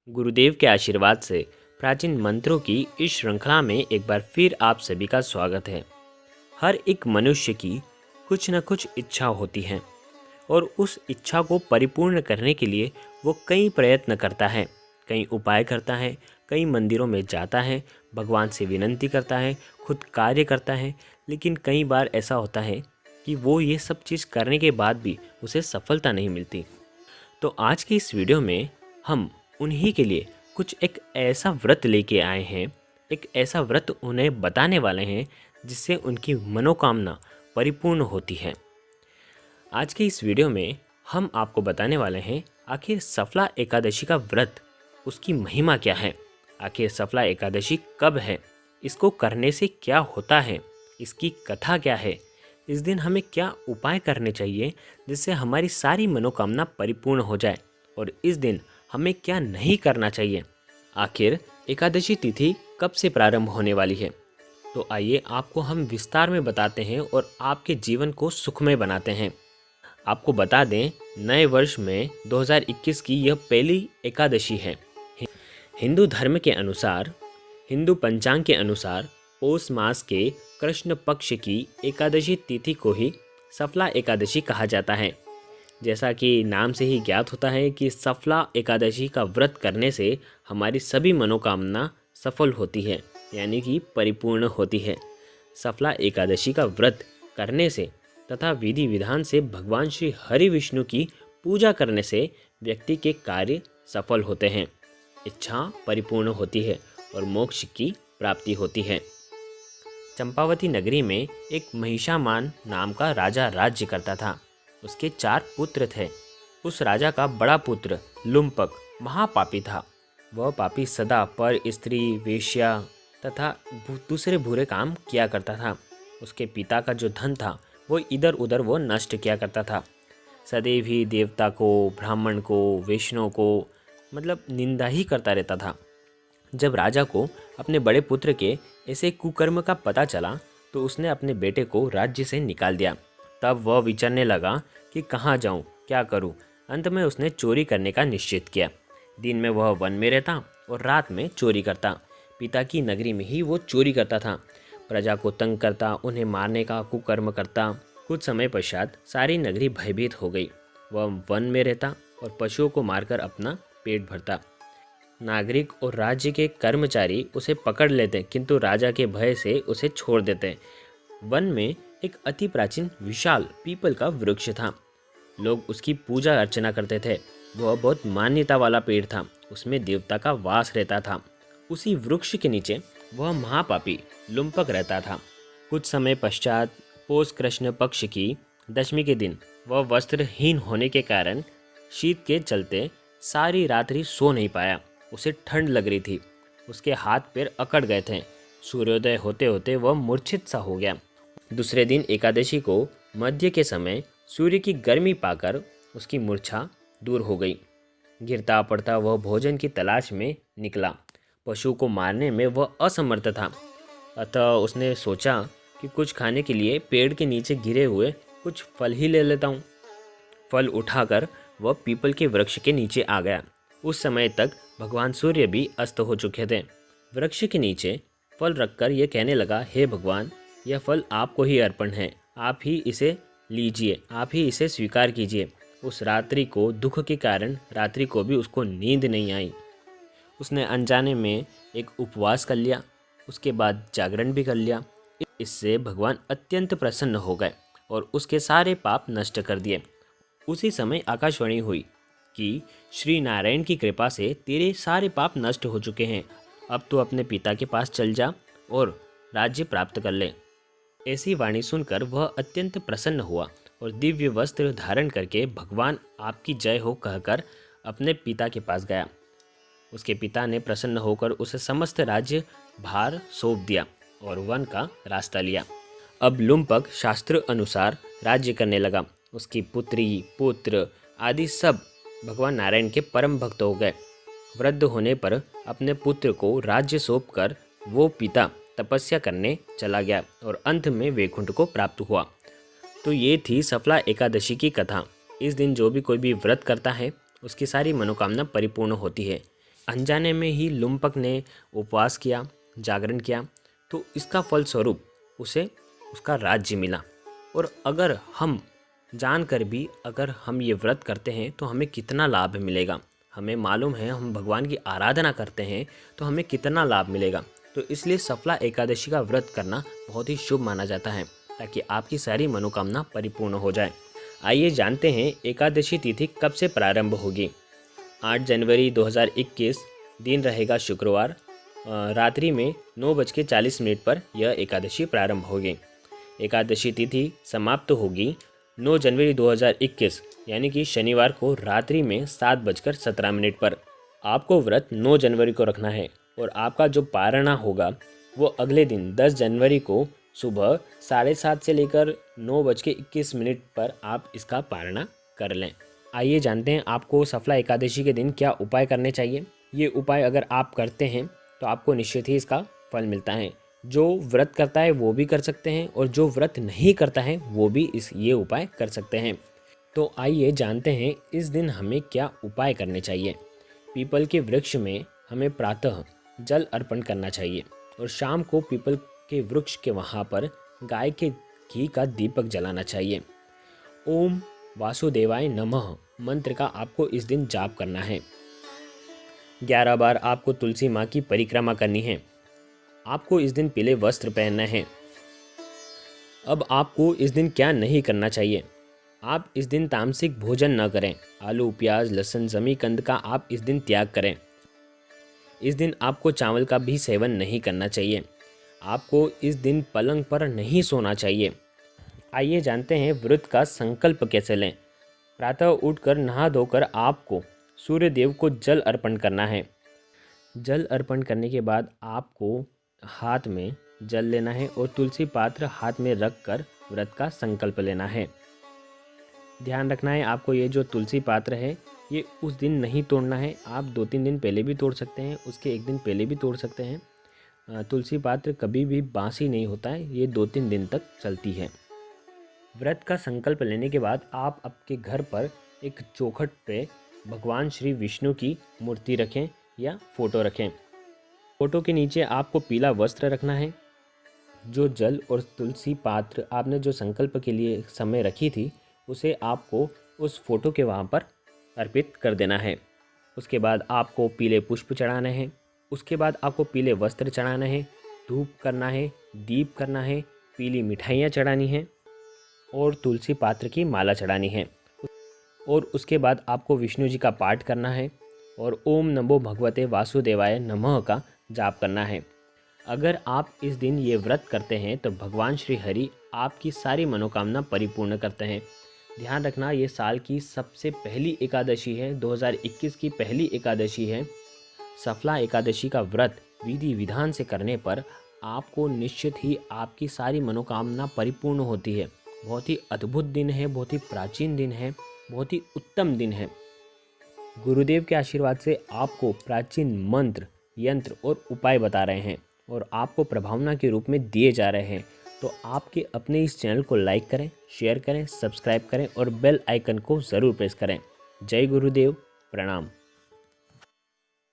गुरुदेव के आशीर्वाद से प्राचीन मंत्रों की इस श्रृंखला में एक बार फिर आप सभी का स्वागत है। हर एक मनुष्य की कुछ न कुछ इच्छा होती है और उस इच्छा को परिपूर्ण करने के लिए वो कई प्रयत्न करता है, कई उपाय करता है, कई मंदिरों में जाता है, भगवान से विनती करता है, खुद कार्य करता है। लेकिन कई बार ऐसा होता है कि वो ये सब चीज़ करने के बाद भी उसे सफलता नहीं मिलती। तो आज की इस वीडियो में हम उन्हीं के लिए कुछ एक ऐसा व्रत लेके आए हैं, एक ऐसा व्रत उन्हें बताने वाले हैं जिससे उनकी मनोकामना परिपूर्ण होती है। आज की इस वीडियो में हम आपको बताने वाले हैं आखिर सफला एकादशी का व्रत, उसकी महिमा क्या है, आखिर सफला एकादशी कब है, इसको करने से क्या होता है, इसकी कथा क्या है, इस दिन हमें क्या उपाय करने चाहिए जिससे हमारी सारी मनोकामना परिपूर्ण हो जाए, और इस दिन हमें क्या नहीं करना चाहिए। आखिर एकादशी तिथि कब से प्रारंभ होने वाली है, तो आइए आपको हम विस्तार में बताते हैं और आपके जीवन को सुखमय बनाते हैं। आपको बता दें, नए वर्ष में 2021 की यह पहली एकादशी है। हिंदू धर्म के अनुसार, हिंदू पंचांग के अनुसार पौष मास के कृष्ण पक्ष की एकादशी तिथि को ही सफला एकादशी कहा जाता है। जैसा कि नाम से ही ज्ञात होता है कि सफला एकादशी का व्रत करने से हमारी सभी मनोकामना सफल होती है, यानी कि परिपूर्ण होती है। सफला एकादशी का व्रत करने से तथा विधि विधान से भगवान श्री हरि विष्णु की पूजा करने से व्यक्ति के कार्य सफल होते हैं, इच्छा परिपूर्ण होती है और मोक्ष की प्राप्ति होती है। चंपावती नगरी में एक महिषामान नाम का राजा राज्य करता था। उसके 4 पुत्र थे। उस राजा का बड़ा पुत्र लुम्पक महापापी था। वह पापी सदा पर स्त्री, वेश्या तथा दूसरे बुरे काम किया करता था। उसके पिता का जो धन था वो इधर उधर वो नष्ट किया करता था। सदैव ही देवता को, ब्राह्मण को, वैष्णव को मतलब निंदा ही करता रहता था। जब राजा को अपने बड़े पुत्र के ऐसे कुकर्म का पता चला तो उसने अपने बेटे को राज्य से निकाल दिया। तब वह विचारने लगा कि कहाँ जाऊँ, क्या करूँ। अंत में उसने चोरी करने का निश्चित किया। दिन में वह वन में रहता और रात में चोरी करता। पिता की नगरी में ही वो चोरी करता था। प्रजा को तंग करता, उन्हें मारने का कुकर्म करता। कुछ समय पश्चात सारी नगरी भयभीत हो गई। वह वन में रहता और पशुओं को मारकर अपना पेट भरता। नागरिक और राज्य के कर्मचारी उसे पकड़ लेते, किंतु राजा के भय से उसे छोड़ देते। वन में एक अति प्राचीन विशाल पीपल का वृक्ष था। लोग उसकी पूजा अर्चना करते थे। वह बहुत मान्यता वाला पेड़ था। उसमें देवता का वास रहता था। उसी वृक्ष के नीचे वह महापापी लुम्पक रहता था। कुछ समय पश्चात पौष कृष्ण पक्ष की दशमी के दिन वह वस्त्रहीन होने के कारण शीत के चलते सारी रात्रि सो नहीं पाया। उसे ठंड लग रही थी। उसके हाथ पैर अकड़ गए थे। सूर्योदय होते होते वह मूर्छित सा हो गया। दूसरे दिन एकादशी को मध्य के समय सूर्य की गर्मी पाकर उसकी मूर्छा दूर हो गई। गिरता पड़ता वह भोजन की तलाश में निकला। पशु को मारने में वह असमर्थ था, अतः उसने सोचा कि कुछ खाने के लिए पेड़ के नीचे गिरे हुए कुछ फल ही ले लेता हूँ। फल उठाकर वह पीपल के वृक्ष के नीचे आ गया। उस समय तक भगवान सूर्य भी अस्त हो चुके थे। वृक्ष के नीचे फल रखकर यह कहने लगा, हे भगवान, यह फल आपको ही अर्पण है, आप ही इसे लीजिए, आप ही इसे स्वीकार कीजिए। उस रात्रि को दुख के कारण रात्रि को भी उसको नींद नहीं आई। उसने अनजाने में एक उपवास कर लिया, उसके बाद जागरण भी कर लिया। इससे भगवान अत्यंत प्रसन्न हो गए और उसके सारे पाप नष्ट कर दिए। उसी समय आकाशवाणी हुई कि श्री नारायण की कृपा से तेरे सारे पाप नष्ट हो चुके हैं, अब तू अपने पिता के पास चल जा और राज्य प्राप्त कर ले। ऐसी वाणी सुनकर वह अत्यंत प्रसन्न हुआ और दिव्य वस्त्र धारण करके भगवान आपकी जय हो कहकर अपने पिता के पास गया। उसके पिता ने प्रसन्न होकर उसे समस्त राज्य भार सौंप दिया और वन का रास्ता लिया। अब लुम्पक शास्त्र अनुसार राज्य करने लगा। उसकी पुत्री, पुत्र आदि सब भगवान नारायण के परम भक्त हो गए। वृद्ध होने पर अपने पुत्र को राज्य सौंपकर वो पिता तपस्या करने चला गया और अंत में वैकुंठ को प्राप्त हुआ। तो ये थी सफला एकादशी की कथा। इस दिन जो भी कोई भी व्रत करता है उसकी सारी मनोकामना परिपूर्ण होती है। अनजाने में ही लुम्पक ने उपवास किया, जागरण किया, तो इसका फलस्वरूप उसे उसका राज्य मिला। और अगर हम जानकर भी अगर हम ये व्रत करते हैं तो हमें कितना लाभ मिलेगा, हमें मालूम है, हम भगवान की आराधना करते हैं तो हमें कितना लाभ मिलेगा। तो इसलिए सफला एकादशी का व्रत करना बहुत ही शुभ माना जाता है, ताकि आपकी सारी मनोकामना परिपूर्ण हो जाए। आइए जानते हैं एकादशी तिथि कब से प्रारंभ होगी। 8 जनवरी 2021 दिन रहेगा शुक्रवार, रात्रि में 9:40 पर यह एकादशी प्रारंभ होगी। एकादशी तिथि समाप्त होगी 9 जनवरी 2021 यानी कि शनिवार को रात्रि में 7:17 पर। आपको व्रत 9 जनवरी को रखना है और आपका जो पारणा होगा वो अगले दिन 10 जनवरी को सुबह 7:30 से लेकर 9:21 पर आप इसका पारणा कर लें। आइए जानते हैं आपको सफला एकादशी के दिन क्या उपाय करने चाहिए। ये उपाय अगर आप करते हैं तो आपको निश्चित ही इसका फल मिलता है। जो व्रत करता है वो भी कर सकते हैं और जो व्रत नहीं करता है वो भी ये उपाय कर सकते हैं। तो आइए जानते हैं इस दिन हमें क्या उपाय करने चाहिए। पीपल के वृक्ष में हमें प्रातः जल अर्पण करना चाहिए और शाम को पीपल के वृक्ष के वहाँ पर गाय के घी का दीपक जलाना चाहिए। ओम वासुदेवाय नमः मंत्र का आपको इस दिन जाप करना है। 11 बार आपको तुलसी माँ की परिक्रमा करनी है। आपको इस दिन पीले वस्त्र पहनना है। अब आपको इस दिन क्या नहीं करना चाहिए। आप इस दिन तामसिक भोजन न करें। आलू, प्याज, लहसुन, जमी कंद का आप इस दिन त्याग करें। इस दिन आपको चावल का भी सेवन नहीं करना चाहिए। आपको इस दिन पलंग पर नहीं सोना चाहिए। आइए जानते हैं व्रत का संकल्प कैसे लें। प्रातः उठकर नहा धोकर आपको सूर्य देव को जल अर्पण करना है। जल अर्पण करने के बाद आपको हाथ में जल लेना है और तुलसी पात्र हाथ में रख कर व्रत का संकल्प लेना है। ध्यान रखना है आपको ये जो तुलसी पात्र है ये उस दिन नहीं तोड़ना है। आप 2-3 दिन पहले भी तोड़ सकते हैं, उसके एक दिन पहले भी तोड़ सकते हैं। तुलसी पात्र कभी भी बासी नहीं होता है, ये 2-3 दिन तक चलती है। व्रत का संकल्प लेने के बाद आप आपके घर पर एक चौखट पे भगवान श्री विष्णु की मूर्ति रखें या फोटो रखें। फोटो के नीचे आपको पीला वस्त्र रखना है। जो जल और तुलसी पात्र आपने जो संकल्प के लिए समय रखी थी उसे आपको उस फोटो के वहाँ पर अर्पित कर देना है। उसके बाद आपको पीले पुष्प चढ़ाने हैं। उसके बाद आपको पीले वस्त्र चढ़ाना है, धूप करना है, दीप करना है, पीली मिठाइयाँ चढ़ानी हैं और तुलसी पात्र की माला चढ़ानी है। और उसके बाद आपको विष्णु जी का पाठ करना है और ओम नमो भगवते वासुदेवाय नमः का जाप करना है। अगर आप इस दिन ये व्रत करते हैं तो भगवान श्री हरि आपकी सारी मनोकामना परिपूर्ण करते हैं। ध्यान रखना ये साल की सबसे पहली एकादशी है, 2021 की पहली एकादशी है। सफला एकादशी का व्रत विधि विधान से करने पर आपको निश्चित ही आपकी सारी मनोकामना परिपूर्ण होती है। बहुत ही अद्भुत दिन है, बहुत ही प्राचीन दिन है, बहुत ही उत्तम दिन है। गुरुदेव के आशीर्वाद से आपको प्राचीन मंत्र, यंत्र और उपाय बता रहे हैं और आपको प्रभावना के रूप में दिए जा रहे हैं। तो आपके अपने इस चैनल को लाइक करें, शेयर करें, सब्सक्राइब करें और बेल आइकन को ज़रूर प्रेस करें। जय गुरुदेव, प्रणाम।